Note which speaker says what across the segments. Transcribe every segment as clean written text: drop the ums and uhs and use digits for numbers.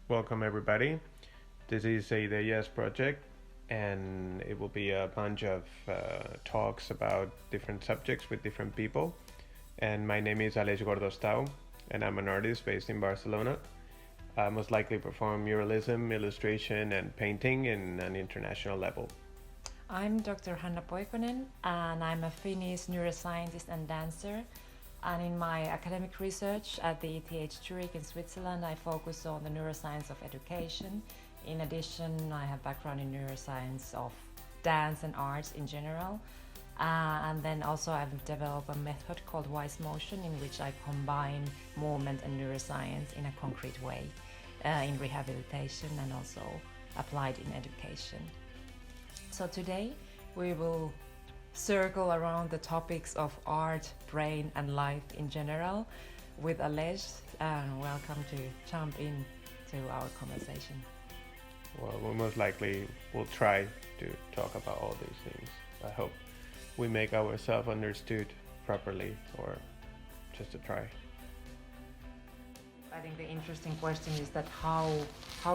Speaker 1: Welcome everybody. This is Eideias project, and it will be a bunch of talks about different subjects with different people. And my name is Aleix Gordo Hostau, and I'm an artist based in Barcelona. I most likely perform muralism, illustration, and painting in an international level.
Speaker 2: I'm Dr. Hanna Poikonen, and I'm a Finnish neuroscientist and dancer. And in my academic research at the ETH Zurich in Switzerland, I focus on the neuroscience of education. In addition, I have background in neuroscience of dance and arts in general. And then also I've developed a method called Wise Motion, in which I combine movement and neuroscience in a concrete way in rehabilitation and also applied in education. So today we will circle around the topics of art, brain and life in general with Aleix, and welcome to jump into our conversation.
Speaker 1: Well, we most likely will try to talk about all these things. I hope we make ourselves understood properly, or just a try.
Speaker 2: I think the interesting question is that how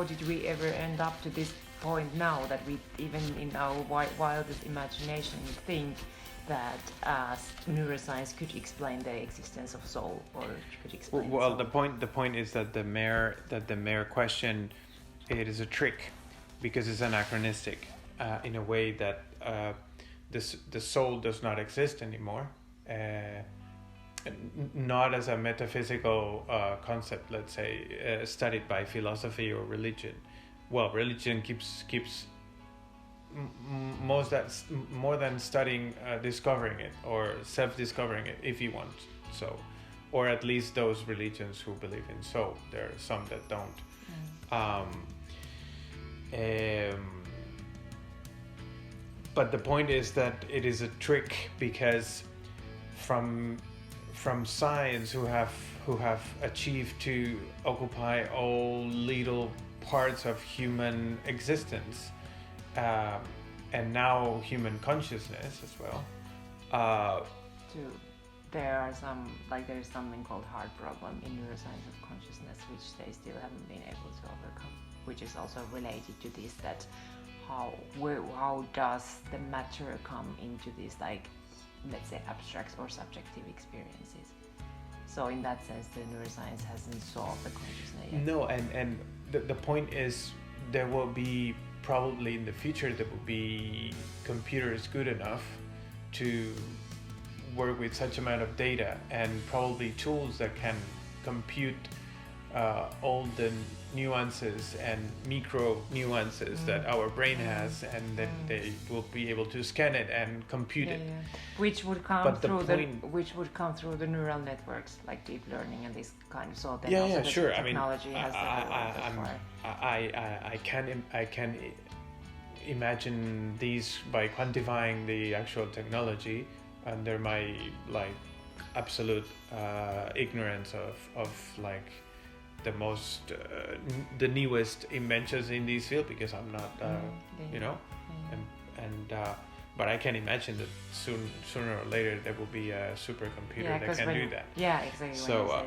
Speaker 2: did we ever end up to this point now, that we even in our wildest imagination think that neuroscience could explain the existence of soul, or could explain
Speaker 1: Well,
Speaker 2: soul.
Speaker 1: the point is that the mere question, it is a trick, because it's anachronistic in a way that the soul does not exist anymore. Not as a metaphysical concept, let's say, studied by philosophy or religion. Well, religion keeps more than studying, discovering it or self-discovering it, if you want. So, or at least those religions who believe in soul. There are some that don't. But the point is that it is a trick, because from science who have achieved to occupy all little parts of human existence, and now human consciousness as well.
Speaker 2: There is something called hard problem in neuroscience of consciousness, which they still haven't been able to overcome, which is also related to this, that how does the matter come into this, like, let's say, abstract or subjective experiences. So in that sense, the neuroscience hasn't solved the consciousness yet.
Speaker 1: No, and the point is, there will be, probably in the future, there will be computers good enough to work with such amount of data, and probably tools that can compute all the nuances and micro nuances that our brain has, and then they will be able to scan it and compute it.
Speaker 2: Which would come through the neural networks, like deep learning and this kind of. So then
Speaker 1: Sure.
Speaker 2: Technology has
Speaker 1: I can imagine these by quantifying the actual technology under my absolute ignorance of the most the newest inventions in this field, because I'm not but I can imagine that sooner or later there will be a supercomputer that can do that.
Speaker 2: Yeah, exactly.
Speaker 1: So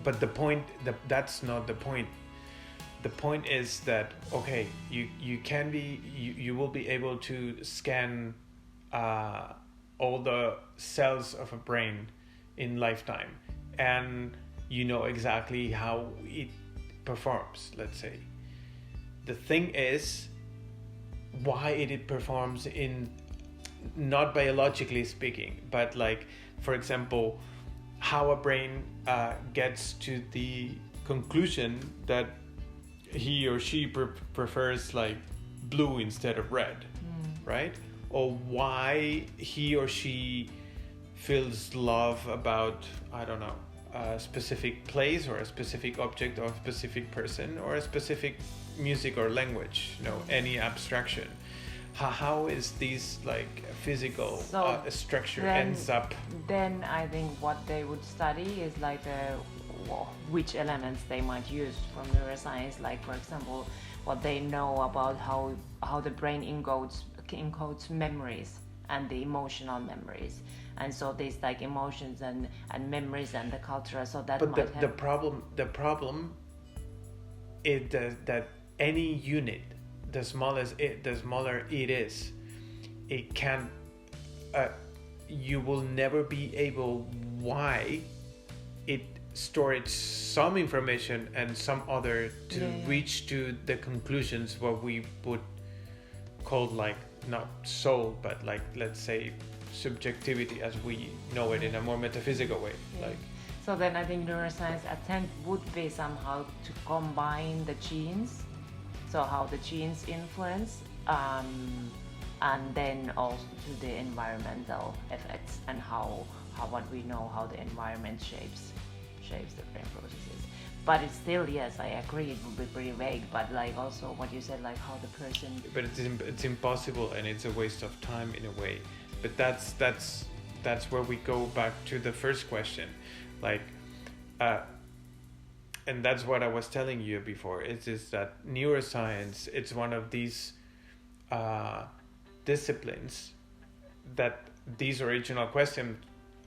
Speaker 1: but the point, that's not the point. The point is that, okay, you will be able to scan all the cells of a brain in lifetime, and you know exactly how it performs, let's say. The thing is, why it performs in, not biologically speaking, but for example, how a brain gets to the conclusion that he or she prefers blue instead of red, right? Or why he or she feels love about, I don't know, a specific place or a specific object or a specific person or a specific music or language, any abstraction. How is this physical structure ends up?
Speaker 2: Then I think what they would study is which elements they might use from neuroscience, for example, what they know about how the brain encodes memories and the emotional memories. And so these emotions and memories and the culture, so that
Speaker 1: the problem that any unit, the smaller it is, it can you will never be able why it stored some information and some other to reach to the conclusions what we would call like not soul but like let's say subjectivity as we know it in a more metaphysical way. Like
Speaker 2: so then I think neuroscience attempt would be somehow to combine the genes, so how the genes influence and then also to the environmental effects and how what we know how the environment shapes the brain processes. But it's still, yes, I agree, it would be pretty vague, but like also what you said, like how the person...
Speaker 1: But it's impossible and it's a waste of time in a way. But that's where we go back to the first question. Like, and that's what I was telling you before, is that neuroscience, it's one of these disciplines that these original questions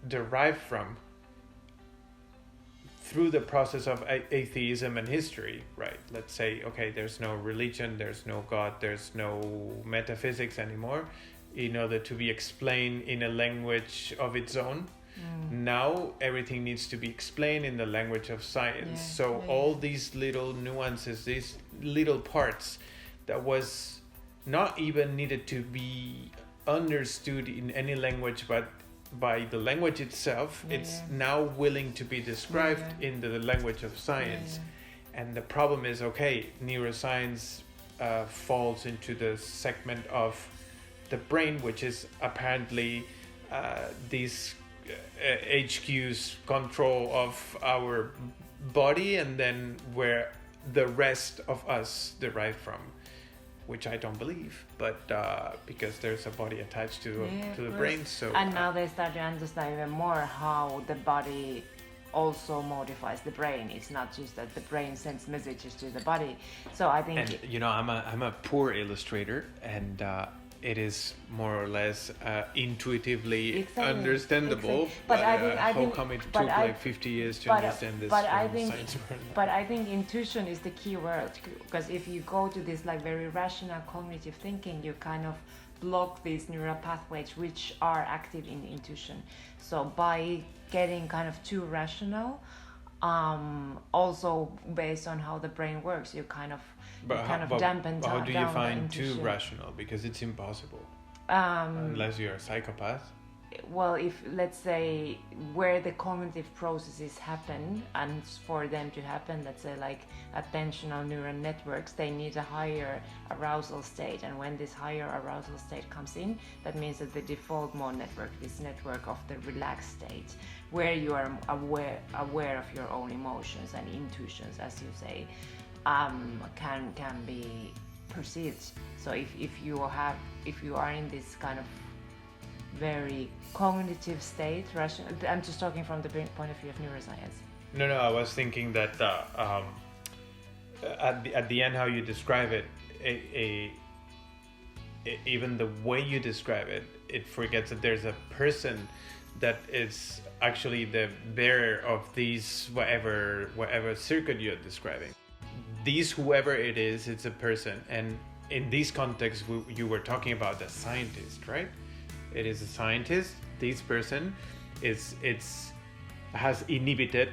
Speaker 1: derive from through the process of atheism and history, right? Let's say, okay, there's no religion, there's no God, there's no metaphysics anymore, in order to be explained in a language of its own. Now everything needs to be explained in the language of science. All these little nuances, these little parts that was not even needed to be understood in any language but by the language itself, it's now willing to be described in the language of science. And the problem is, okay, neuroscience falls into the segment of the brain, which is apparently these HQ's control of our body, and then where the rest of us derive from, which I don't believe, but because there's a body attached to the brain. So
Speaker 2: and now they start to understand even more how the body also modifies the brain. It's not just that the brain sends messages to the body. So I think,
Speaker 1: and you know, I'm a poor illustrator, and it is more or less intuitively understandable. But I think come it took like 50 years to understand this science world.
Speaker 2: But I think intuition is the key word, because if you go to this like very rational cognitive thinking, you kind of block these neural pathways which are active in intuition. So by getting kind of too rational, also based on how the brain works, you kind of dampen down.
Speaker 1: How do you find too rational? Because it's impossible. Unless you're a psychopath.
Speaker 2: Well, if let's say where the cognitive processes happen, and for them to happen, let's say like attentional neural networks, they need a higher arousal state. And when this higher arousal state comes in, that means that the default mode network, this network of the relaxed state, where you are aware of your own emotions and intuitions, as you say, can be perceived. So if you are in this kind of very cognitive state, rational, I'm just talking from the point of view of neuroscience.
Speaker 1: No, I was thinking that at the end how you describe it, even the way you describe it, it forgets that there's a person that is actually the bearer of these whatever circuit you're describing. These whoever it is, it's a person, and in this context you were talking about the scientist, right? It is a scientist. This person has inhibited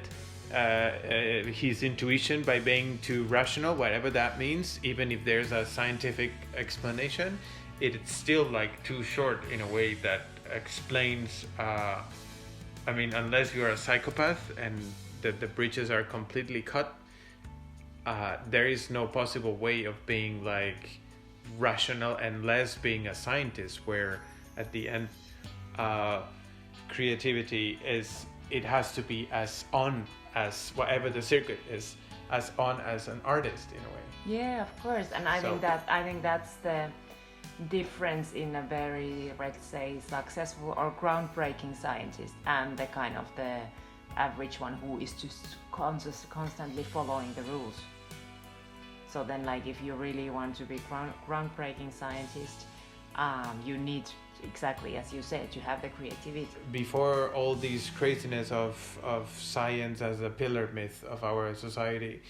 Speaker 1: his intuition by being too rational, whatever that means. Even if there's a scientific explanation, it's still like too short in a way that explains. I mean, unless you are a psychopath and the bridges are completely cut, there is no possible way of being like rational unless being a scientist, where at the end creativity it has to be as on as whatever the circuit is, as on as an artist in a way.
Speaker 2: Yeah, of course. And I think that's the difference in a very, let's say, successful or groundbreaking scientist and the kind of the average one who is just constantly following the rules. So then, like, if you really want to be groundbreaking scientist, you need, exactly as you said, to have the creativity.
Speaker 1: Before all these craziness of science as a pillar myth of our society,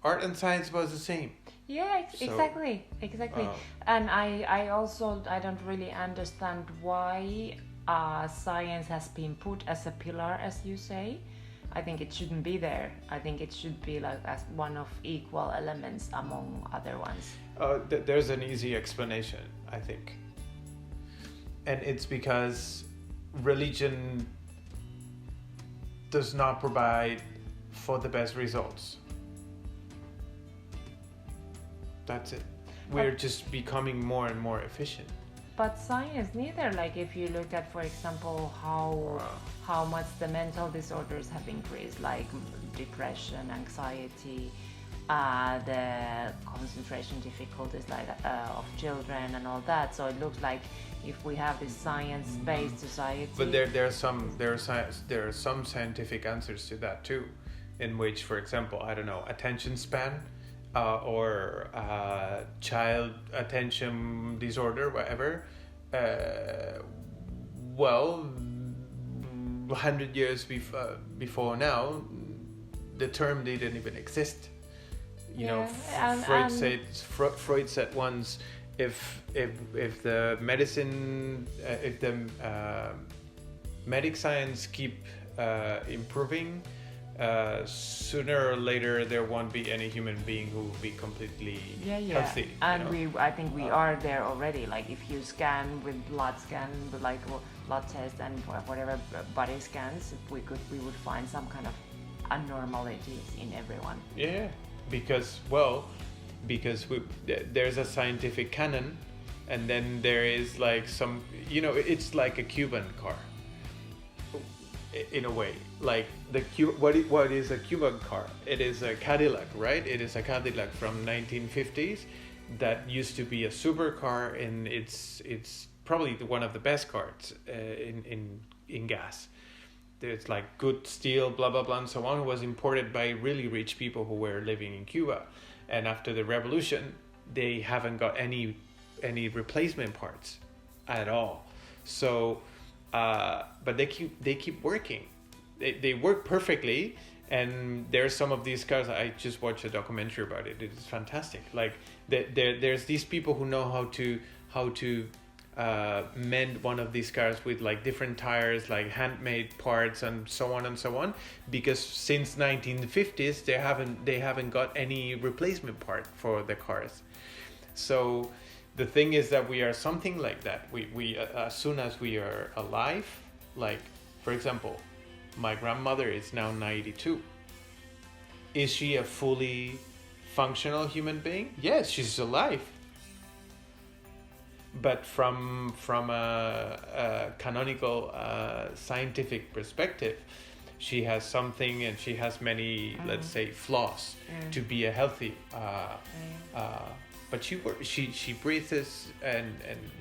Speaker 1: art and science was the same.
Speaker 2: Yeah, exactly. And I also, I don't really understand why science has been put as a pillar, as you say. I think it shouldn't be there. I think it should be like as one of equal elements among other ones.
Speaker 1: There's an easy explanation, I think. And it's because religion does not provide for the best results. That's it. We're just becoming more and more efficient.
Speaker 2: But science neither. Like if you look at, for example, how much the mental disorders have increased, like depression, anxiety, the concentration difficulties like of children and all that. So it looks like if we have this science-based society.
Speaker 1: But there are some scientific answers to that too, in which, for example, I don't know, attention span. Or child attention disorder, whatever. 100 years before now, the term didn't even exist. You know, Freud said once, if the medicine, if the medic science keep improving. Sooner or later there won't be any human being who will be completely healthy.
Speaker 2: And I think we are there already. Like if you scan with blood test and whatever body scans, we would find some kind of abnormalities in everyone.
Speaker 1: Yeah, because there's a scientific canon, and then there is like some, it's like a Cuban car. In a way, like what is a Cuban car? It is a Cadillac, right? It is a Cadillac from 1950s that used to be a supercar, and it's probably one of the best cars in gas. There's like good steel, blah blah blah, and so on. It was imported by really rich people who were living in Cuba, and after the revolution, they haven't got any replacement parts at all. So. But they keep working. They work perfectly, and there's some of these cars. I just watched a documentary about it. It's fantastic. Like there's these people who know how to mend one of these cars with like different tires, like handmade parts, and so on, because since 1950s they haven't got any replacement part for the cars. So. The thing is that we are something like that. We as soon as we are alive, like for example, my grandmother is now 92. Is she a fully functional human being? Yes, she's alive. But from a canonical scientific perspective, she has something, and she has many, let's say, flaws to be a healthy. But she breathes and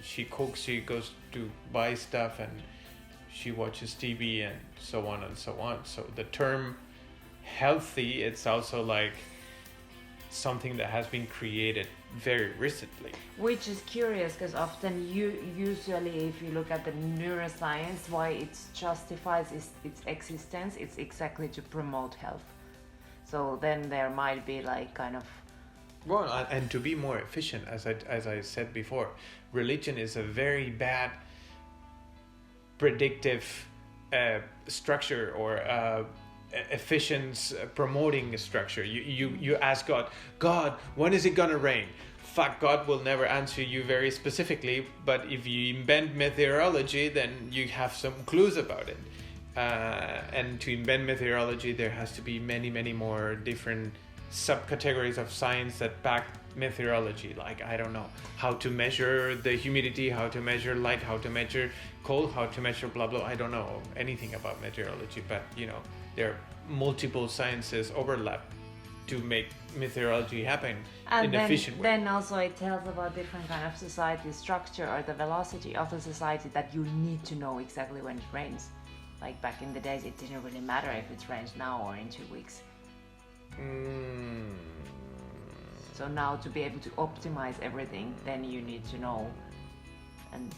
Speaker 1: she cooks. She goes to buy stuff, and she watches TV and so on and so on. So the term healthy, it's also like something that has been created very recently.
Speaker 2: Which is curious, because often usually if you look at the neuroscience, why it justifies its existence, it's exactly to promote health. So then there might be like kind of.
Speaker 1: Well, and to be more efficient, as I said before, religion is a very bad predictive structure or efficiency promoting structure. You ask God, when is it gonna rain? Fuck, God will never answer you very specifically, but if you invent meteorology, then you have some clues about it. And to invent meteorology, there has to be many more different subcategories of science that back meteorology, like I don't know how to measure the humidity, how to measure light, how to measure cold, how to measure blah blah. I don't know anything about meteorology, but there are multiple sciences overlap to make meteorology happen in an efficient way.
Speaker 2: Then also it tells about different kind of society structure or the velocity of the society, that you need to know exactly when it rains. Like back in the days, it didn't really matter if it rains now or in 2 weeks. So now to be able to optimize everything, then you need to know. And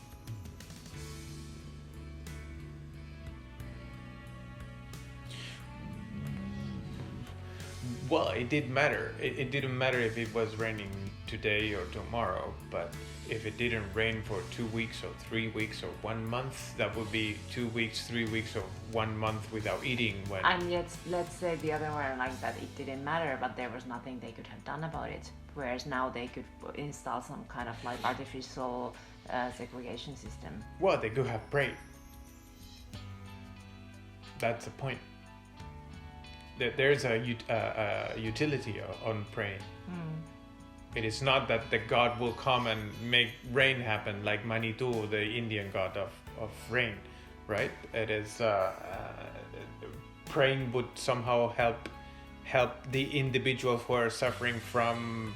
Speaker 1: Well, it did matter. It didn't matter if it was raining today or tomorrow, but if it didn't rain for 2 weeks or 3 weeks or 1 month, that would be 2 weeks, 3 weeks or 1 month without eating.
Speaker 2: And yet, let's say the other way, like that, it didn't matter, but there was nothing they could have done about it. Whereas now they could install some kind of like artificial segregation system.
Speaker 1: Well, they could have prayed. That's the point. There's a utility on praying. It is not that the god will come and make rain happen like Manitou, the Indian god of rain, right? It is praying would somehow help the individuals who are suffering from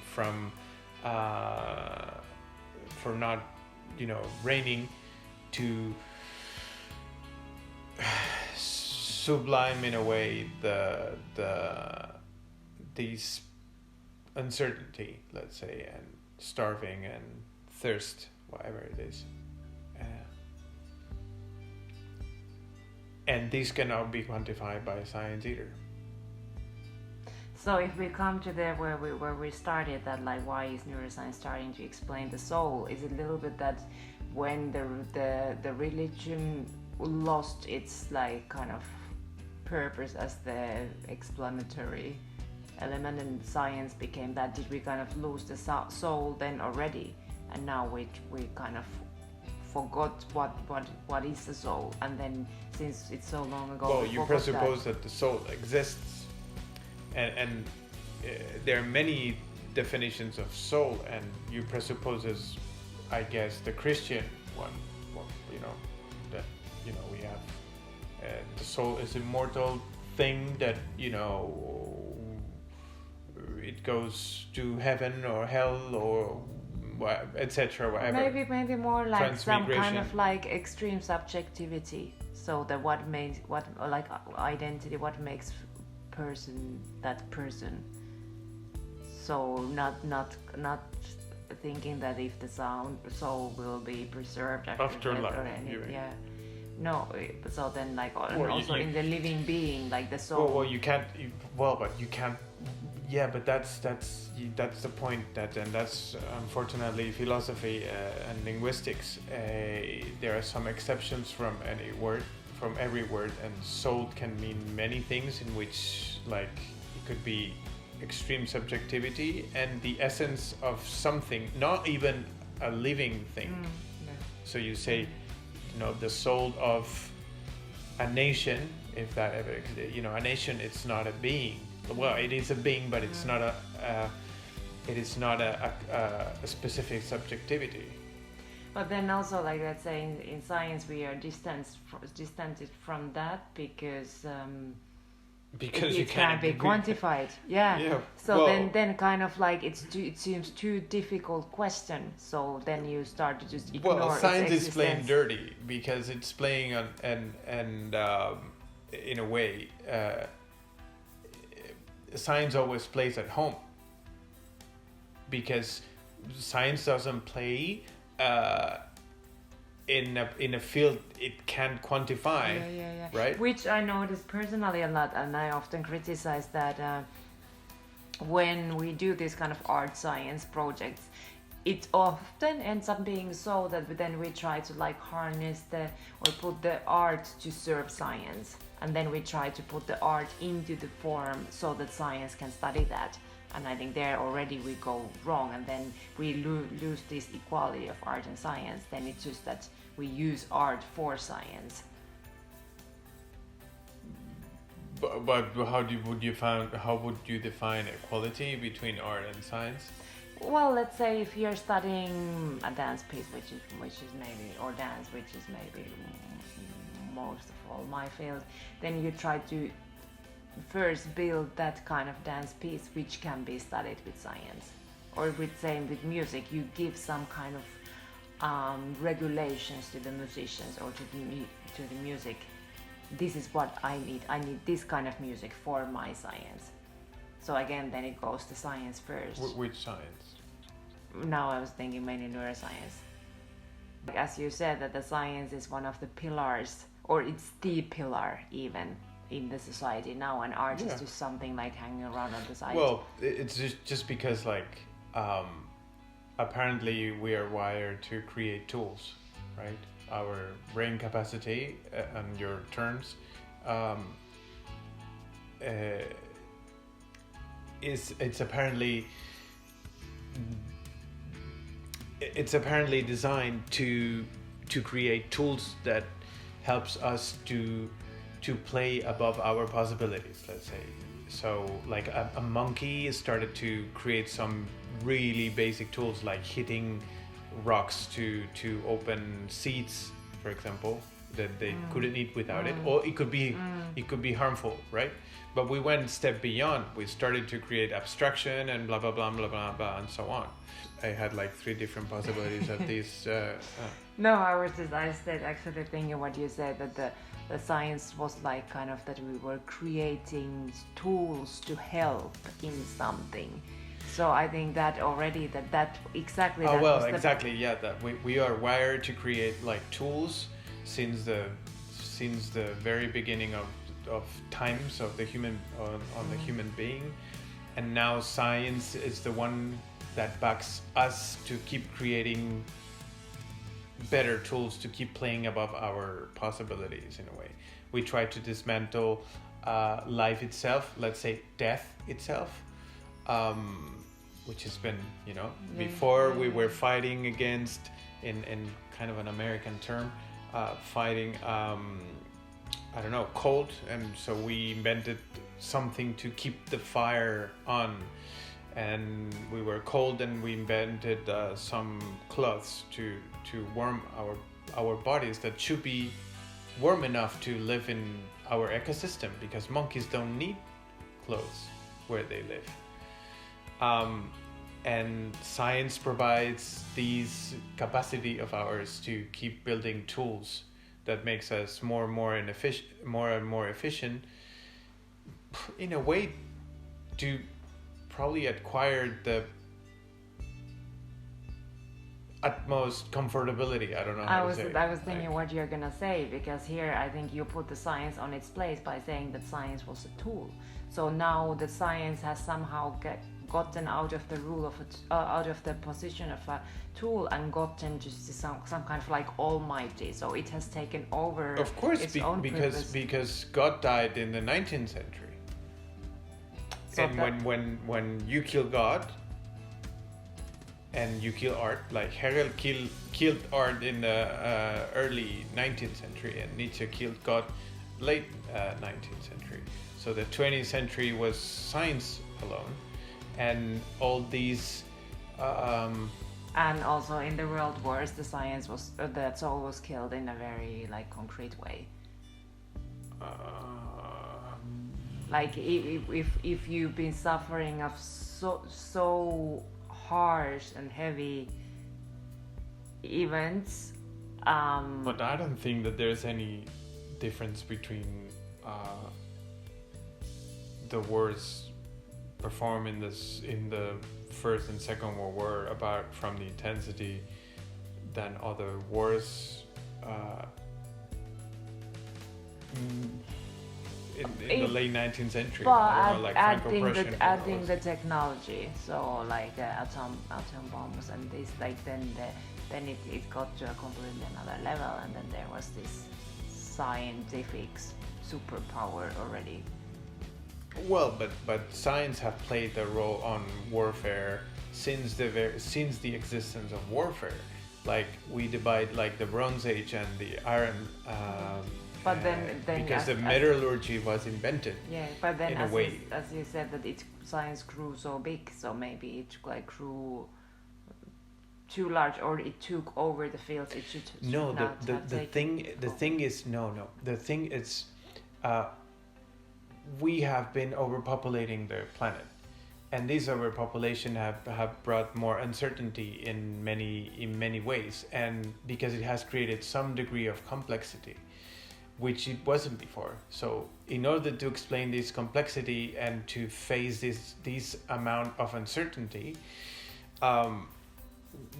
Speaker 1: not, raining, to sublime in a way these uncertainty, let's say, and starving and thirst, whatever it is, and these cannot be quantified by science either.
Speaker 2: So if we come to where we started, that like why is neuroscience starting to explain the soul? Is it a little bit that when the religion lost its like kind of purpose as the explanatory element and science became that, did we kind of lose the soul then already, and now we kind of forgot what is the soul, and then since it's so long ago,
Speaker 1: well, you presuppose that the soul exists, and there are many definitions of soul, and you presuppose, as I guess the Christian one, that we have the soul is immortal thing that it goes to heaven or hell or etc. whatever.
Speaker 2: Maybe more like some kind of like extreme subjectivity. So that what like identity, what makes that person. So not thinking that if the soul will be preserved after death
Speaker 1: life,
Speaker 2: or anything. Yeah. No, so then like also in the living being, like the soul.
Speaker 1: Well, you can't. But you can't. Yeah, but that's the point. And that's unfortunately philosophy and linguistics. There are some exceptions from every word, and soul can mean many things. In which like it could be extreme subjectivity and the essence of something, not even a living thing.
Speaker 2: Yeah.
Speaker 1: So you say, the soul of a nation, if that ever, a nation, it's not a being. Well, it is a being, but it's not it is not a specific subjectivity.
Speaker 2: But then also, like let's say in science, we are distanced from that because
Speaker 1: it
Speaker 2: can't be quantified. Yeah. So
Speaker 1: well,
Speaker 2: then kind of like it seems too difficult question. So then you start to just ignore.
Speaker 1: Well, science
Speaker 2: its
Speaker 1: is playing dirty because it's playing on and in a way, science always plays at home because science doesn't play in a field it can't quantify.
Speaker 2: Yeah.
Speaker 1: Right?
Speaker 2: Which I notice personally a lot, and I often criticize that when we do this kind of art science projects, it often ends up being so that then we try to like harness or put the art to serve science, and then we try to put the art into the form so that science can study that. And I think there already we go wrong, and then we lose this equality of art and science. Then it's just that we use art for science.
Speaker 1: But how would you define equality between art and science?
Speaker 2: Well, let's say if you're studying a dance piece, which is maybe, or dance, which is maybe most of all my field, then you try to first build that kind of dance piece which can be studied with science. Or with music, you give some kind of regulations to the musicians or to the music. This is what I need. I need this kind of music for my science. So again, then it goes to science first.
Speaker 1: Which science?
Speaker 2: Now I was thinking mainly neuroscience. As you said, that the science is one of the pillars, or it's the pillar even, in the society now, and art is
Speaker 1: Yeah.
Speaker 2: just something like hanging around on the side.
Speaker 1: Well, it's just because like apparently we are wired to create tools, right? Our brain capacity, on your terms, it's apparently designed to create tools that helps us to play above our possibilities, let's say. So like a monkey started to create some really basic tools like hitting rocks to open seeds, for example, that they couldn't eat without it, or it could be harmful, right? But we went a step beyond. We started to create abstraction and blah blah blah blah blah blah and so on. I had like 3 different possibilities of these.
Speaker 2: No, I started actually thinking what you said, that the science was like kind of that we were creating tools to help in something. So I think that already that exactly.
Speaker 1: Oh well, exactly. Yeah, that we are wired to create like tools since the very beginning of times of the human on the human being, and now science is the one that backs us to keep creating better tools to keep playing above our possibilities in a way. We try to dismantle life itself, let's say death itself, which has been, before we were fighting against, in kind of an American term, fighting, cold, and so we invented something to keep the fire on. And we were cold, and we invented some cloths to warm our bodies that should be warm enough to live in our ecosystem, because monkeys don't need clothes where they live. And science provides these capacity of ours to keep building tools that makes us more and more efficient, in a way, to probably acquired the utmost comfortability. I don't know how to say it.
Speaker 2: I was thinking what you're gonna say, because here I think you put the science on its place by saying that science was a tool. So now the science has somehow gotten out of the rule of out of the position of a tool and gotten to some kind of like almighty. So it has taken over.
Speaker 1: Of course,
Speaker 2: its own purpose.
Speaker 1: because God died in the 19th century. So and when you kill God and you kill art, like Hegel killed art in the early 19th century, and Nietzsche killed God late 19th century. So the 20th century was science alone, and all these.
Speaker 2: And also in the World Wars, the science was the soul was killed in a very like concrete way. Like if you've been suffering of so harsh and heavy events,
Speaker 1: but I don't think that there's any difference between the wars performed in the First and Second World War from the intensity than other wars. In the late 19th century,
Speaker 2: but
Speaker 1: like
Speaker 2: adding the technology, so like atom bombs and this, like then it got to a completely another level, and then there was this scientific superpower already.
Speaker 1: Well, but science have played a role on warfare since the existence of warfare. Like we divide like the Bronze Age and the Iron.
Speaker 2: But then
Speaker 1: because the metallurgy was invented.
Speaker 2: Yeah, but then
Speaker 1: in a way,
Speaker 2: as you said that science grew so big, so maybe it like grew too large, or it took over the fields. It should
Speaker 1: no. The thing is we have been overpopulating the planet, and this overpopulation have brought more uncertainty in many ways, and because it has created some degree of complexity, which it wasn't before. So in order to explain this complexity and to face this amount of uncertainty,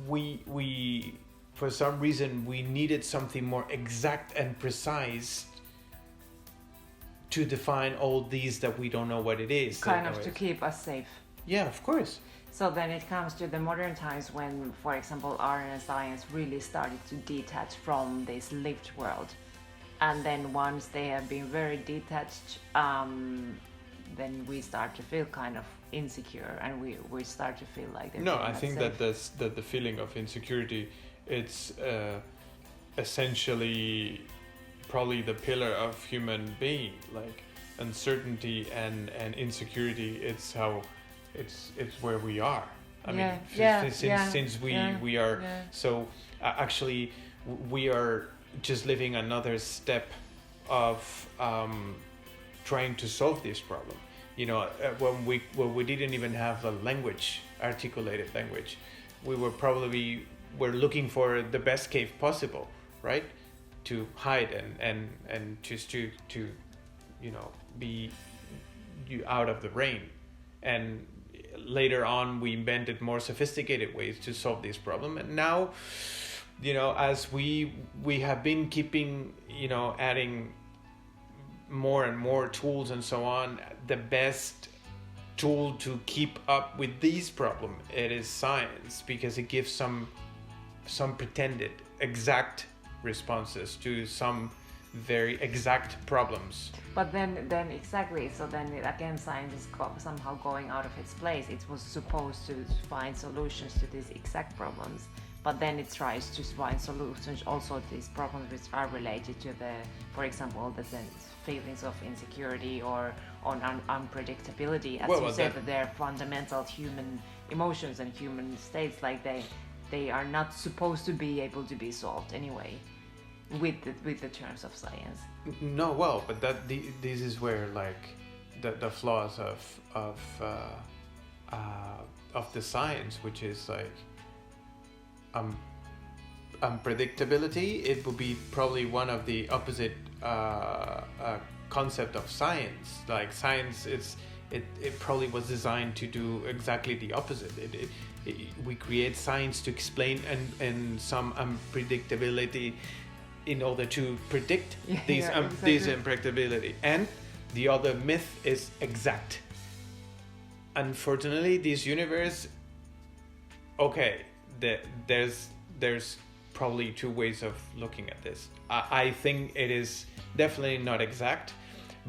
Speaker 1: we for some reason we needed something more exact and precise to define all these that we don't know what it is.
Speaker 2: Kind of to keep us safe.
Speaker 1: Yeah, of course.
Speaker 2: So then it comes to the modern times when, for example, art and science really started to detach from this lived world. And then once they have been very detached, then we start to feel kind of insecure, and we start to feel like they're
Speaker 1: no. I think
Speaker 2: safe.
Speaker 1: that the feeling of insecurity, it's essentially probably the pillar of human being, like uncertainty and insecurity. It's how it's where we are. I mean, since we are so actually we are just living another step of trying to solve this problem. You know, when we didn't even have a language, articulated language, we were looking for the best cave possible, right? To hide and just to you know, be out of the rain. And later on we invented more sophisticated ways to solve this problem, and now, you know, as we have been keeping, you know, adding more and more tools and so on, the best tool to keep up with these problems, it is science, because it gives some pretended exact responses to some very exact problems.
Speaker 2: But then exactly, so then again science is somehow going out of its place. It was supposed to find solutions to these exact problems, but then it tries to find solutions also to these problems which are related to the, for example, the feelings of insecurity or on unpredictability, as you said, that they're fundamental human emotions and human states, like they are not supposed to be able to be solved anyway with the terms of science.
Speaker 1: No, well, but this is where like the flaws of the science, which is like unpredictability. It would be probably one of the opposite concept of science. Like science, it probably was designed to do exactly the opposite. We create science to explain and some unpredictability in order to predict these unpredictability. And the other myth is exact. Unfortunately, this universe, okay, there's probably two ways of looking at this. I think it is definitely not exact,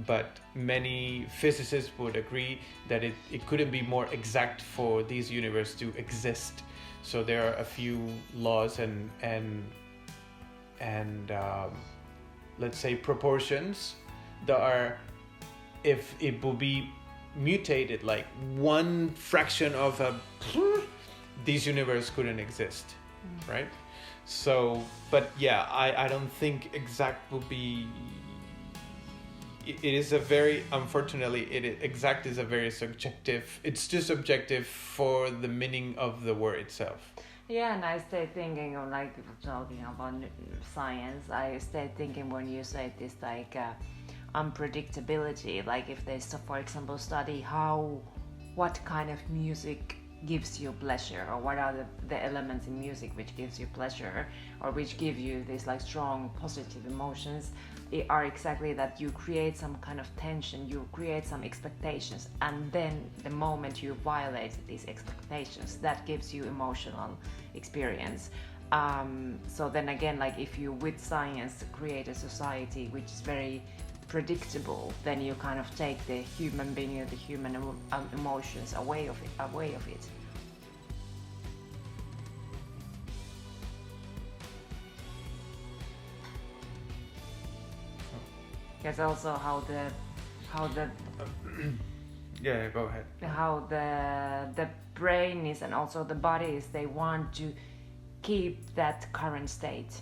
Speaker 1: but many physicists would agree that it couldn't be more exact for this universe to exist. So there are a few laws and let's say proportions that are, if it will be mutated like one fraction of this universe couldn't exist, right? So, but yeah, I don't think exact will be. It is a very, unfortunately, exact is a very subjective. It's too subjective for the meaning of the word itself.
Speaker 2: Yeah, and I stay thinking of, like, talking about science, I stay thinking when you say this, like, unpredictability, like if they, for example, study what kind of music gives you pleasure, or what are the elements in music which gives you pleasure, or which give you these, like, strong positive emotions, are exactly that you create some kind of tension, you create some expectations, and then the moment you violate these expectations, that gives you emotional experience. So then again, like if you with science create a society which is very predictable, then you kind of take the human being, the human emotions away of it. There's also how the
Speaker 1: yeah, go ahead.
Speaker 2: How the brain is, and also the body is, they want to keep that current state.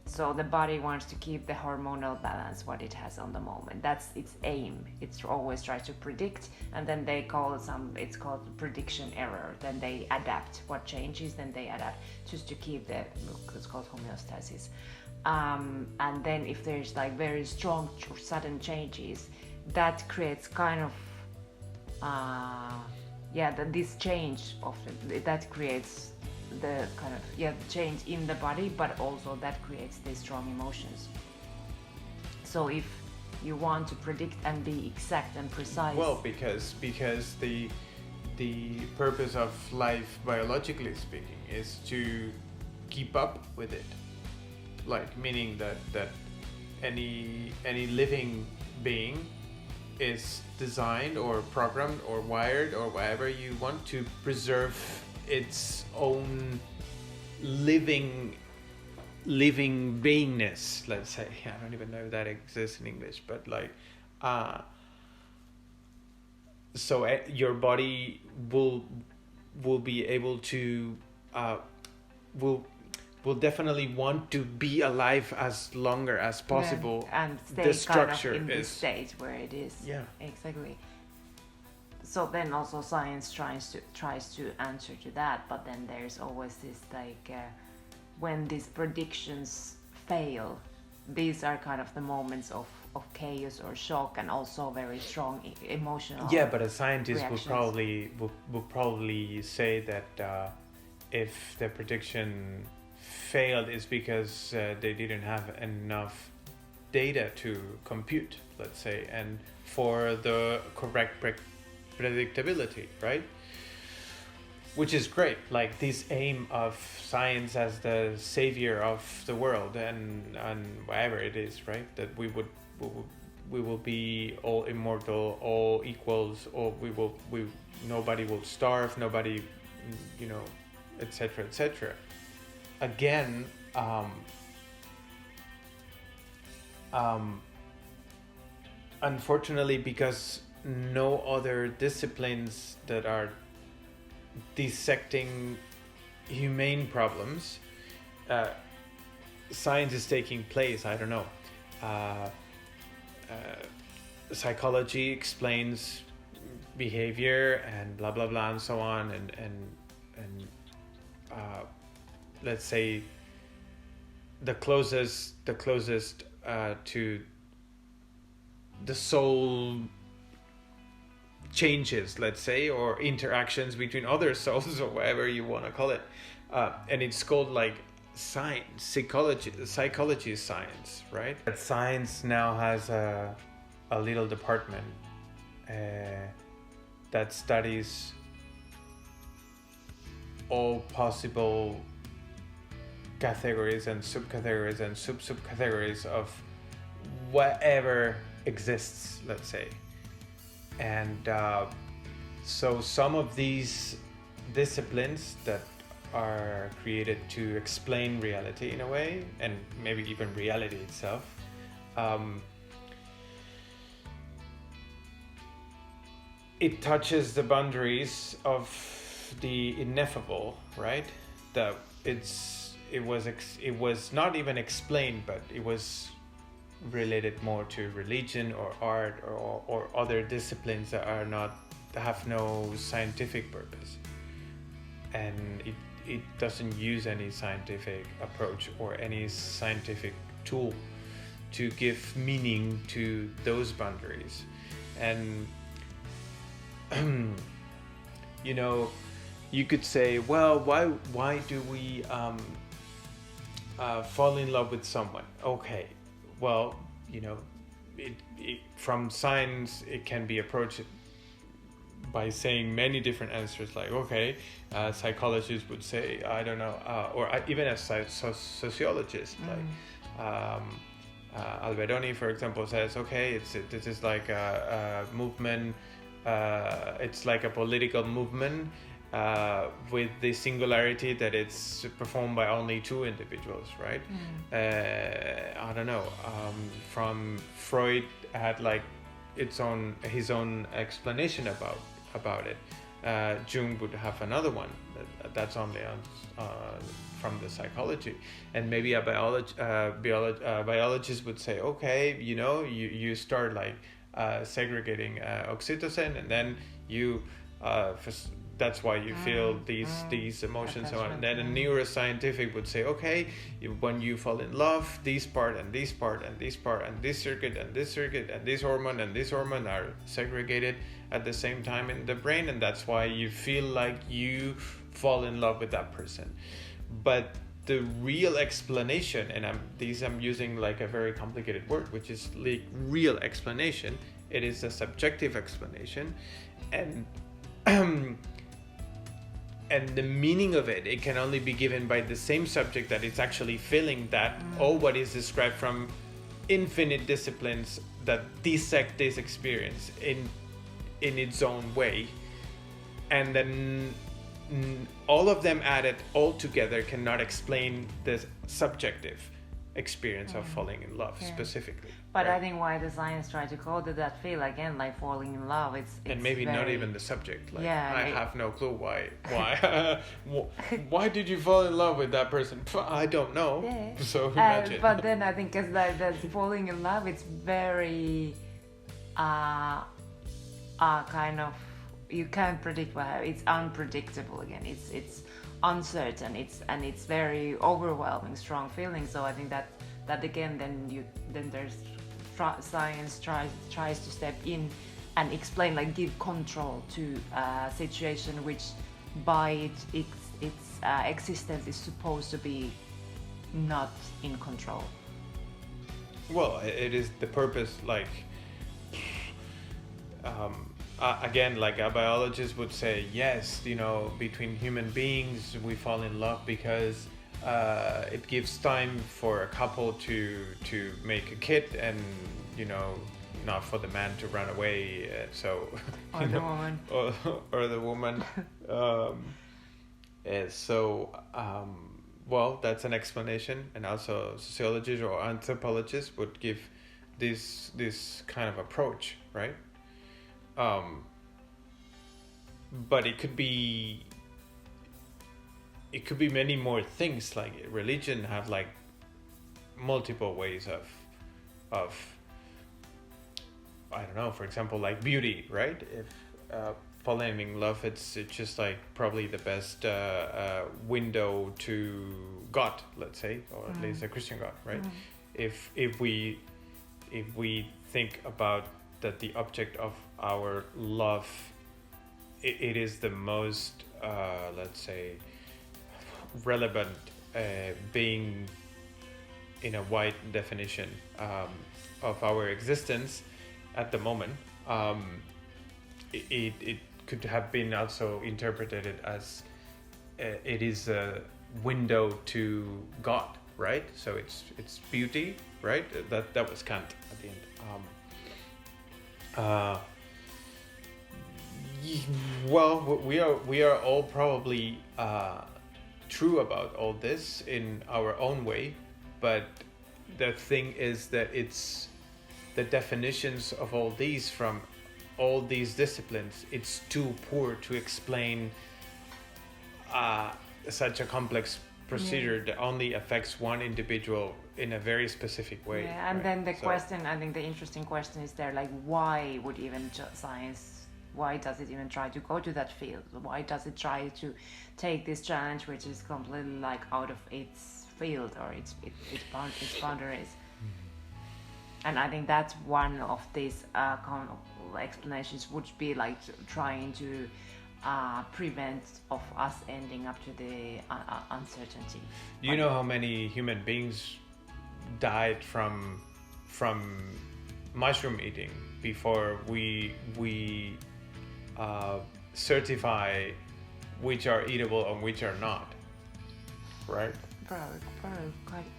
Speaker 2: So the body wants to keep the hormonal balance what it has on the moment. That's its aim. It's always try to predict, and then they it's called prediction error. Then they adapt what changes, then they adapt just to keep it's called homeostasis. And then if there's like very strong sudden changes, that creates kind of this change that creates the kind of change in the body, but also that creates these strong emotions. So if you want to predict and be exact and precise?
Speaker 1: Well, because the purpose of life, biologically speaking, is to keep up with it. Like, meaning that any living being is designed or programmed or wired or whatever you want to preserve its own living beingness, let's say. I don't even know if that exists in English, but like so your body will be able to will definitely want to be alive as longer as possible,
Speaker 2: and stay
Speaker 1: the structure
Speaker 2: kind of in
Speaker 1: is
Speaker 2: the state where it is.
Speaker 1: Yeah,
Speaker 2: exactly. So then also science tries to answer to that, but then there's always this like when these predictions fail, these are kind of the moments of chaos or shock, and also very strong emotional.
Speaker 1: Yeah, but a scientist
Speaker 2: reactions.
Speaker 1: would probably say that if the prediction failed, it's because they didn't have enough data to compute, let's say, and for the correct predictability, right? Which is great, like this aim of science as the savior of the world and whatever it is, right? That we will be all immortal, all equals, or nobody will starve, nobody, etc., etc. Again, unfortunately, because no other disciplines that are dissecting humane problems, science is taking place. I don't know. Psychology explains behavior and blah blah blah and so on, and let's say the closest to the soul changes, let's say, or interactions between other souls, or whatever you want to call it, and it's called like science, psychology is science, right? But science now has a little department that studies all possible categories and subcategories and subcategories of whatever exists, let's say. And so some of these disciplines that are created to explain reality in a way, and maybe even reality itself, it touches the boundaries of the ineffable, right? That it was not even explained, but it was related more to religion or art or other disciplines that have no scientific purpose, and it doesn't use any scientific approach or any scientific tool to give meaning to those boundaries. And you could say, well, why do we fall in love with someone? Okay, well, from science it can be approached by saying many different answers, like, okay, psychologists would say, I don't know, or even as sociologists, like Alberoni, for example, says, okay, this is like a movement, it's like a political movement with the singularity that it's performed by only two individuals, right? I don't know. From Freud had like his own explanation about it. Jung would have another one that's only from the psychology, and maybe a biologist would say, okay, you start like segregating oxytocin, and then you that's why you feel these emotions. And then a neuroscientific would say, okay, when you fall in love, this part and this part and this part and this circuit and this circuit and this hormone are segregated at the same time in the brain, and that's why you feel like you fall in love with that person. But the real explanation, and I'm using like a very complicated word, which is like real explanation. It is a subjective explanation, and and the meaning of it can only be given by the same subject that it's actually feeling that all what is described from infinite disciplines that dissect this experience in its own way, and then all of them added all together cannot explain the subjective experience of falling in love specifically.
Speaker 2: But right? I think why the science try to call it that feel again like falling in love, it's
Speaker 1: and maybe
Speaker 2: very...
Speaker 1: not even the subject. Like,
Speaker 2: yeah,
Speaker 1: I have no clue why why did you fall in love with that person? I don't know.
Speaker 2: Yeah.
Speaker 1: So imagine.
Speaker 2: But then I think because that falling in love, it's very kind of, you can't predict what happens. It's unpredictable again. It's uncertain. It's very overwhelming, strong feeling. So I think that again, then there's science tries to step in and explain, like give control to a situation which by its existence is supposed to be not in control.
Speaker 1: Well, it is the purpose, like again, like a biologist would say, yes, between human beings we fall in love because it gives time for a couple to make a kid, and not for the man to run away. So
Speaker 2: or the woman.
Speaker 1: Or the woman. Well, that's an explanation, and also sociologists or anthropologists would give this kind of approach, right? But it could be many more things. Like religion have like multiple ways of I don't know, for example, like beauty, right? If falling in love, it's just like probably the best window to God, let's say, or at least a Christian God, right? If we think about that the object of our love, it is the most let's say relevant being in a wide definition of our existence at the moment. It could have been also interpreted as it is a window to God, right? So it's beauty, right? That was Kant at the end. Well, we are all probably true about all this in our own way, but the thing is that it's the definitions of all these from all these disciplines, it's too poor to explain such a complex procedure that only affects one individual in a very specific way.
Speaker 2: Yeah, and
Speaker 1: right?
Speaker 2: then the question, I think the interesting question is there, like, why would even science, why does it even try to go to that field? Why does it try to take this challenge which is completely like out of its field or its boundaries? And I think that's one of these kind of explanations would be like trying to prevent of us ending up to the uncertainty.
Speaker 1: You know how many human beings died from mushroom eating before we certify which are eatable and which are not, right?
Speaker 2: Probably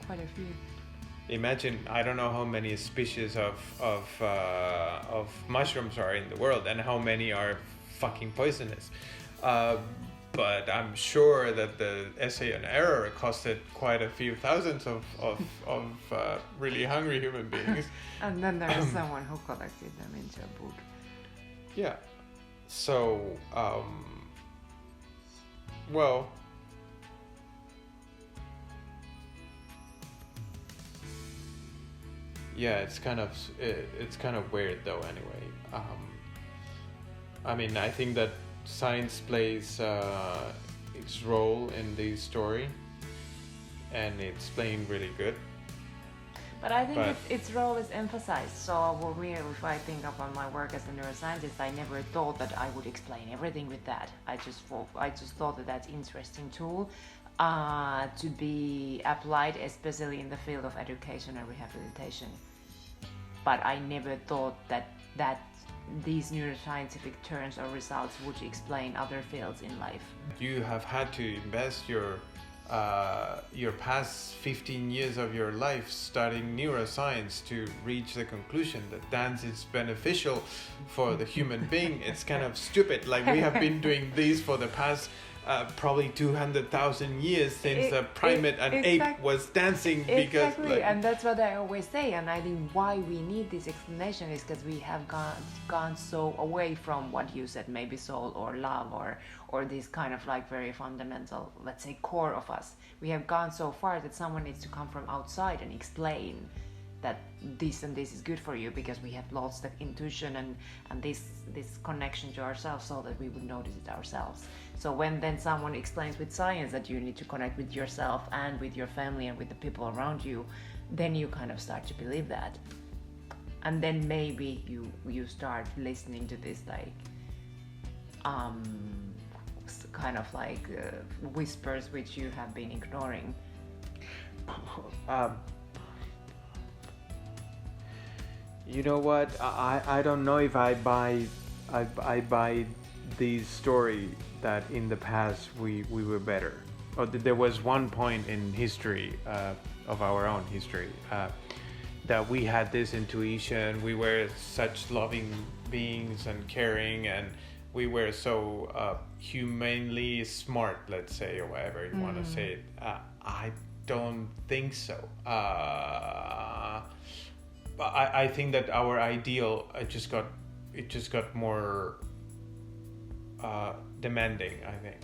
Speaker 2: quite a few.
Speaker 1: Imagine, I don't know how many species of mushrooms are in the world and how many are fucking poisonous. But I'm sure that the essay and error costed quite a few thousands of really hungry human beings.
Speaker 2: And then there was someone who collected them into a book.
Speaker 1: Yeah. So, well, yeah, it's kind of weird though. Anyway, I mean, I think that science plays its role in the story, and it's playing really good.
Speaker 2: But I think its role is emphasized. So for me, if I think about my work as a neuroscientist, I never thought that I would explain everything with that. I just thought that that's an interesting tool to be applied, especially in the field of education and rehabilitation. But I never thought that these neuroscientific terms or results would explain other fields in life.
Speaker 1: You have had to invest your past 15 years of your life studying neuroscience to reach the conclusion that dance is beneficial for the human being. It's kind of stupid. Like, we have been doing this for the past probably 200,000 years since the primate and ape was dancing. Because
Speaker 2: exactly, and that's what I always say. And I think why we need this explanation is because we have gone so away from what you said, maybe soul or love or this kind of like very fundamental, let's say, core of us. We have gone so far that someone needs to come from outside and explain that this and this is good for you, because we have lost the intuition and this connection to ourselves, so that we would notice it ourselves. So when then someone explains with science that you need to connect with yourself and with your family and with the people around you, then you kind of start to believe that. And then maybe you start listening to this like kind of like whispers which you have been ignoring.
Speaker 1: You know what? I don't know if I buy the story that in the past we were better. Or there was one point in history of our own history that we had this intuition. We were such loving beings and caring, and we were so humanely smart, let's say, or whatever you want to say it. I don't think so. I think that our ideal just got more demanding, I think.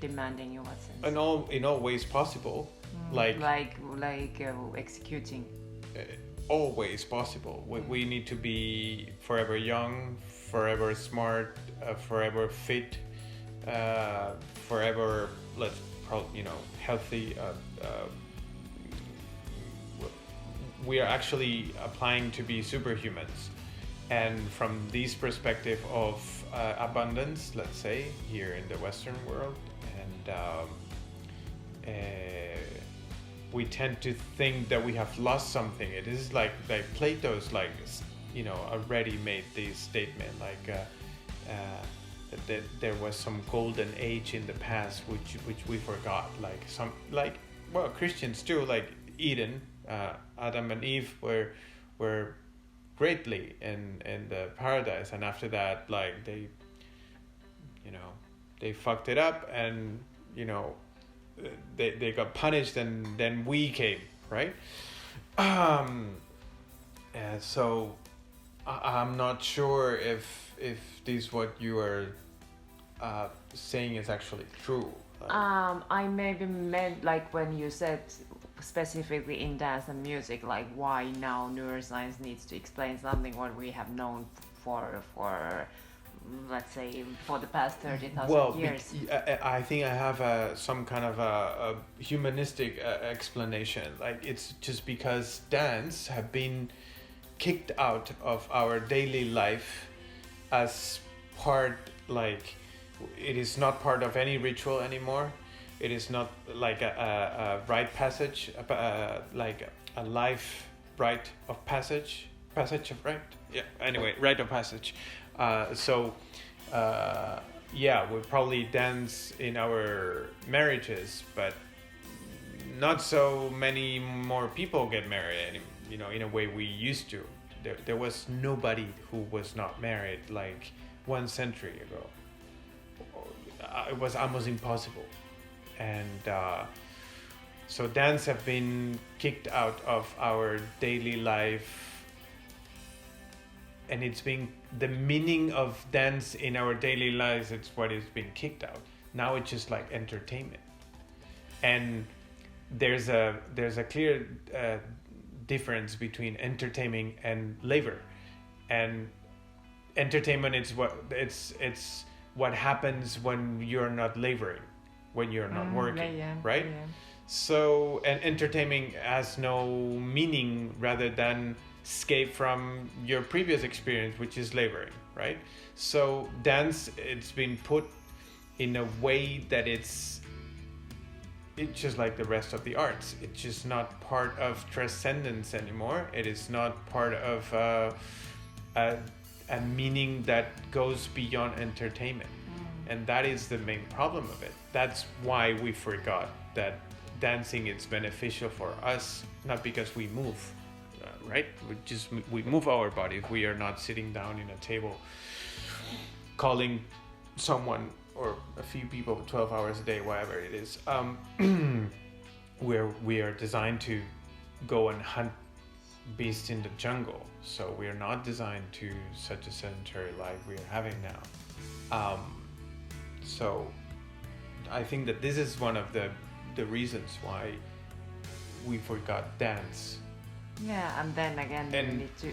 Speaker 2: Demanding in what sense?
Speaker 1: In all ways possible. Like
Speaker 2: executing.
Speaker 1: Always possible. We need to be forever young, forever smart, forever fit, forever healthy. We are actually applying to be superhumans, and from this perspective of abundance, let's say, here in the Western world, and we tend to think that we have lost something. It is like Plato's already made this statement, that there was some golden age in the past which we forgot, Christians too, like Eden. Adam and Eve were greatly in the paradise, and after that, they fucked it up, and they got punished, and then we came, right? So I'm not sure if this what you are saying is actually true.
Speaker 2: I maybe meant like when you said specifically in dance and music, like why now neuroscience needs to explain something what we have known for let's say for the past 30,000 years.
Speaker 1: I think I have some kind of a humanistic explanation. Like, it's just because dance have been kicked out of our daily life as part, like, it is not part of any ritual anymore. It is not like a rite passage, like a life rite of passage of rite. Yeah. Anyway, rite of passage. We probably dance in our marriages, but not so many more people get married. In a way we used to. There was nobody who was not married like 1 century ago. It was almost impossible. And so dance have been kicked out of our daily life, and it's been the meaning of dance in our daily lives. It's what is being kicked out. Now it's just like entertainment, and there's a clear difference between entertaining and labor. And entertainment is what happens when you're not laboring, when you're not working, right? Yeah. So, and entertaining has no meaning rather than escape from your previous experience, which is laboring, right? So dance, it's been put in a way that it's it's just like the rest of the arts. It's just not part of transcendence anymore. It is not part of a meaning that goes beyond entertainment. And that is the main problem of it. That's why we forgot that dancing is beneficial for us, not because we move, right? We move our bodies. We are not sitting down in a table calling someone or a few people 12 hours a day, whatever it is. We are designed to go and hunt beasts in the jungle. So we are not designed to such a sedentary life we are having now. So I think that this is one of the reasons why we forgot dance.
Speaker 2: Yeah, and then again, we need to...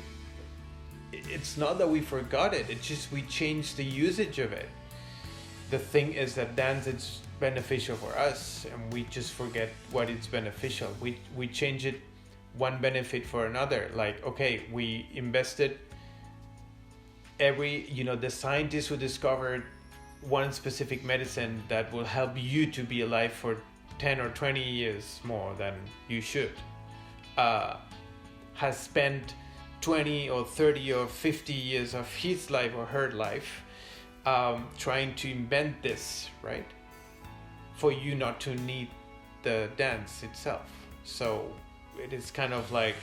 Speaker 1: It's not that we forgot it, it's just we changed the usage of it. The thing is that dance is beneficial for us, and we just forget what it's beneficial. We change it one benefit for another. Like, okay, we invested the scientists who discovered one specific medicine that will help you to be alive for 10 or 20 years more than you should, has spent 20 or 30 or 50 years of his life or her life trying to invent this, right? For you not to need the dance itself. So it is kind of like...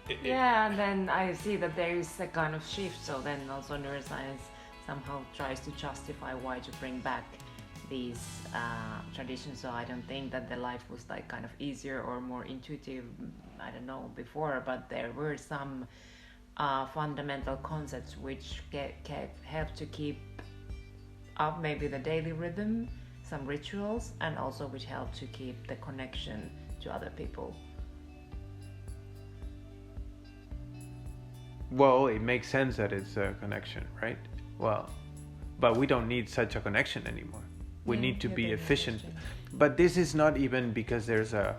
Speaker 2: and then I see that there is a kind of shift. So then also neuroscience somehow tries to justify why to bring back these traditions. So I don't think that the life was like kind of easier or more intuitive, I don't know, before, but there were some fundamental concepts which help to keep up maybe the daily rhythm, some rituals, and also which help to keep the connection to other people.
Speaker 1: Well, it makes sense that it's a connection, right? Well, but we don't need such a connection anymore. We need to be efficient. But this is not even because there's a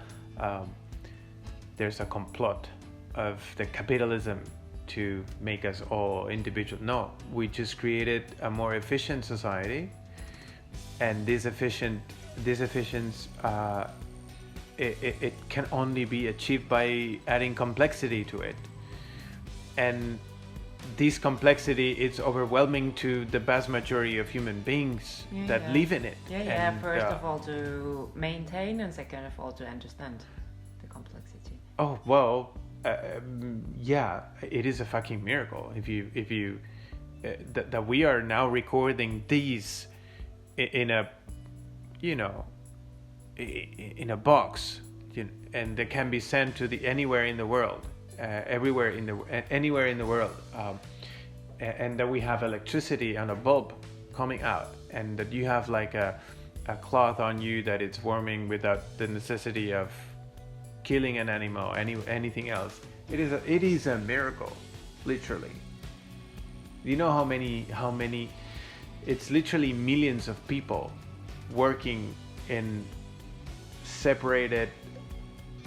Speaker 1: complot of the capitalism to make us all individual. No, we just created a more efficient society, and this efficiency it can only be achieved by adding complexity to it. And this complexity is overwhelming to the vast majority of human beings that live in it.
Speaker 2: First of all, to maintain, and second of all, to understand the complexity.
Speaker 1: Oh well, it is a fucking miracle if you that we are now recording these in a in a box, and they can be sent to anywhere in the world. Anywhere in the world, and that we have electricity and a bulb coming out, and that you have like a cloth on you that it's warming without the necessity of killing an animal, anything else. It is a miracle, literally. You know how many? It's literally millions of people working in separated,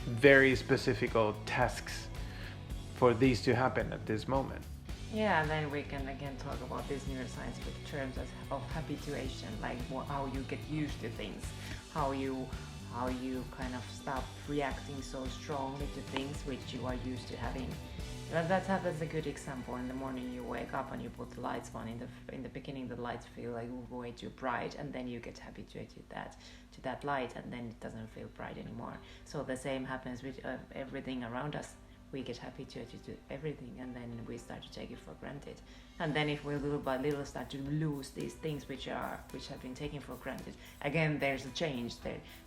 Speaker 1: very specific tasks for these to happen at this moment.
Speaker 2: Yeah, and then we can again talk about this neuroscientific terms of habituation, like how you get used to things, how you kind of stop reacting so strongly to things which you are used to having. That's a good example. In the morning you wake up and you put the lights on. In the beginning the lights feel like way too bright, and then you get habituated to that light, and then it doesn't feel bright anymore. So the same happens with everything around us. We get habituated to everything, and then we start to take it for granted. And then if we little by little start to lose these things which have been taken for granted, again there's a change.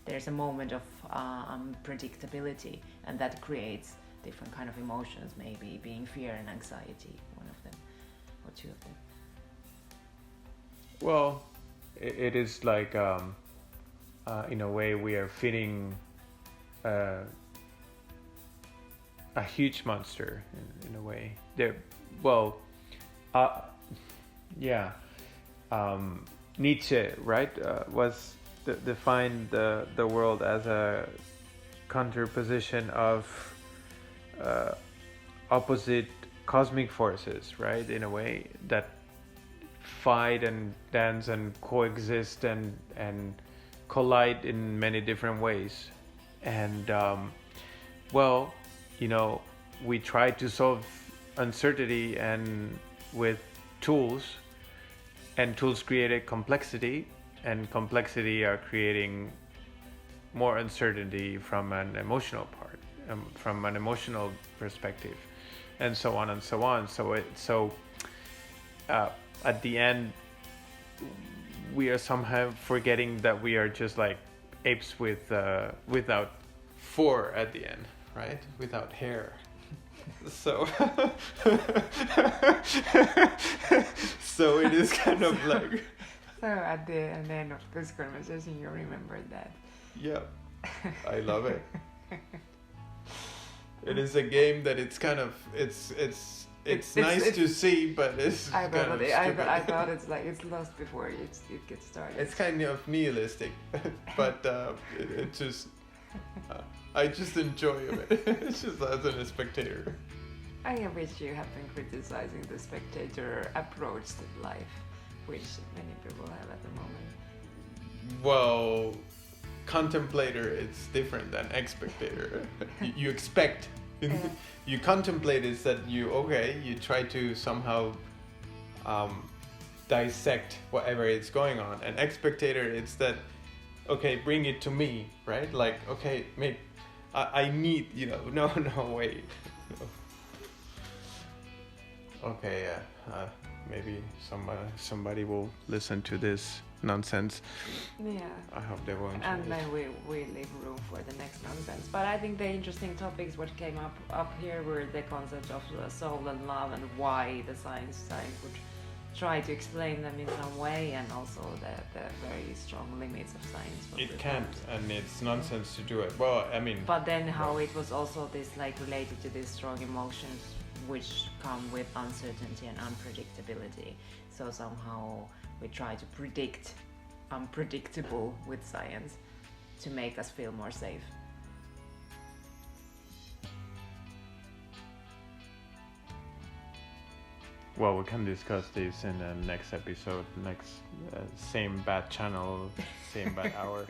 Speaker 2: There's a moment of unpredictability, and that creates different kind of emotions, maybe being fear and anxiety, one of them or two of them.
Speaker 1: Well, it is like in a way we are feeding a huge monster in a way. Nietzsche, right, was defined the world as a contraposition of opposite cosmic forces, right, in a way that fight and dance and coexist and collide in many different ways. And well, you know, we try to solve uncertainty and with tools, and tools created complexity, and complexity are creating more uncertainty from an emotional part, from an emotional perspective, and so on and so on. So at the end, we are somehow forgetting that we are just like apes without fur at the end, right? Without hair. So so it is kind of like.
Speaker 2: So at the end of this conversation, you remember that.
Speaker 1: Yeah, I love it. It is a game that it's kind of it's nice to see, but it's kind of stupid.
Speaker 2: I thought it's like it's lost before it gets started.
Speaker 1: It's kind of nihilistic, but it just I just enjoy it. It's just as a spectator.
Speaker 2: I wish you have been criticizing the spectator approach to life, which many people have at the moment.
Speaker 1: Well, contemplator, it's different than spectator. You expect. You contemplate is that you try to somehow dissect whatever is going on. And spectator, it's that, okay, bring it to me, right? Like, okay, I need, no, wait. Okay, maybe somebody will listen to this nonsense.
Speaker 2: Yeah.
Speaker 1: I hope they won't.
Speaker 2: And then we leave room for the next nonsense. But I think the interesting topics what came up here were the concept of the soul and love, and why the science would try to explain them in some way, and also the very strong limits of science.
Speaker 1: It can't, and it's nonsense to do it. Well, I mean.
Speaker 2: But then how it was also this like related to these strong emotions which come with uncertainty and unpredictability. So somehow we try to predict unpredictable with science to make us feel more safe.
Speaker 1: Well, we can discuss this in the next episode, same bad channel, same bad hour.